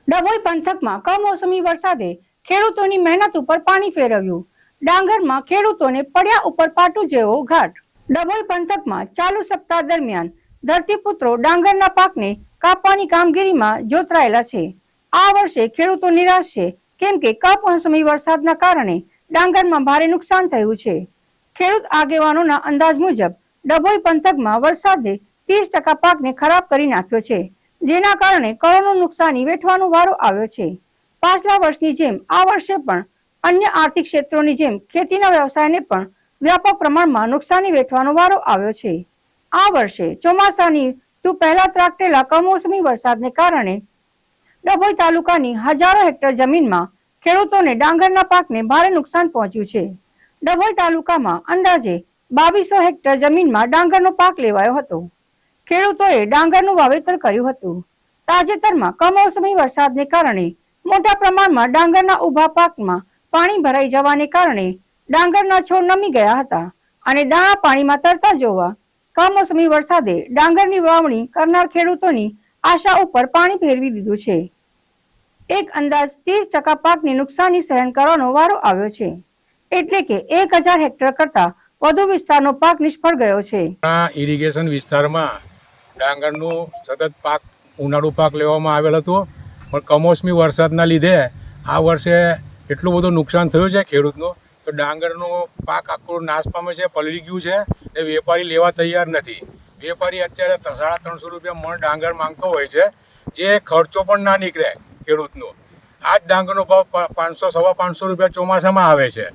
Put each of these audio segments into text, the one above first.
ડભોઈ પંથકમાં કમોસમી વરસાદે ખેડૂતોની મહેનત ઉપર પાણી ફેરવ્યું. ડાંગરમાં ખેડૂતોને પડ્યા ઉપર પાટું જેવો ઘાટ. ડભોઈ પંથકમાં ચાલુ સપ્તાહ દરમિયાન ધરતીપુત્રો ડાંગરના પાકને કાપવાની કામગીરીમાં જોતરાયેલા છે. આ વર્ષે ખેડૂતો નિરાશ છે, કેમ કે કમોસમી વરસાદના કારણે ડાંગરમાં ભારે નુકસાન થયું છે. ખેડૂત આગેવાનોના અંદાજ મુજબ ડભોઈ પંથકમાં વરસાદે 30% પાકને ખરાબ કરી નાખ્યો છે, જેના કારણે કરોડોનું નુકસાની વેઠવાનો વારો આવ્યો છે. પાછલા વર્ષની જેમ આ વર્ષે પણ અન્ય આર્થિક ક્ષેત્રોની જેમ ખેતીના વ્યવસાયને પણ વ્યાપક પ્રમાણમાં નુકસાની વેઠવાનો વારો આવ્યો છે. આ વર્ષે ચોમાસાની ઋતુ પહેલા ત્રાટકેલા કમોસમી વરસાદને કારણે ડભોઈ તાલુકાની હજારો હેક્ટર જમીનમાં ખેડૂતોને ડાંગરના પાકને ભારે નુકસાન પહોંચ્યું છે. ડભોઈ તાલુકામાં અંદાજે 2200 હેક્ટર જમીનમાં ડાંગરનો પાક લેવાયો હતો. ખેડૂતોએ ડાંગરનું વાવેતર કર્યું હતું. તાજેતરમાં કમોસમી વરસાદને કારણે મોટા પ્રમાણમાં ડાંગરના ઊભા પાકમાં પાણી ભરાઈ જવાને કારણે ડાંગરના છોડ નમી ગયા હતા અને દાણા પાણીમાં તરતા જોવા કમોસમી વરસાદે ડાંગરની વાવણી કરનાર ખેડૂતોની આશા ઉપર પાણી ફેરવી દીધું છે. એક અંદાજ 30% પાકની નુકસાની સહન કરવાનો વારો આવ્યો છે, એટલે કે 1000 હેક્ટર કરતા વધુ વિસ્તારનો પાક નિષ્ફળ ગયો છે. ઇરિગેશન વિસ્તારમાં ડાંગરનું સતત પાક ઉનાળુ પાક લેવામાં આવેલ હતો, પણ કમોસમી વરસાદના લીધે આ વર્ષે એટલું બધું નુકસાન થયું છે ખેડૂતનું તો ડાંગરનો પાક આખો નાશ પામે છે, પલળી ગયું છે. એ વેપારી લેવા તૈયાર નથી. વેપારી અત્યારે 350 રૂપિયા મણ ડાંગર માંગતો હોય છે, જે ખર્ચો પણ ના નીકળે ખેડૂતનો. આ જ ડાંગરનો ભાવ 500 સવા 500 રૂપિયા ચોમાસામાં આવે છે.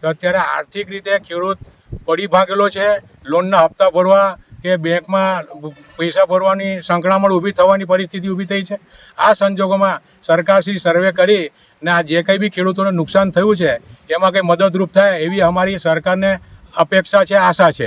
તો અત્યારે આર્થિક રીતે ખેડૂત પડી ભાગેલો છે. લોનના હપ્તા ભરવા કે બેંકમાં પૈસા ભરવાની સંકળામણ ઊભી થવાની પરિસ્થિતિ ઊભી થઈ છે. આ સંજોગોમાં સરકારશ્રી સર્વે કરી ને આ જે કંઈ બી ખેડૂતોને નુકસાન થયું છે એમાં કંઈ મદદરૂપ થાય એવી અમારી સરકારને અપેક્ષા છે, આશા છે.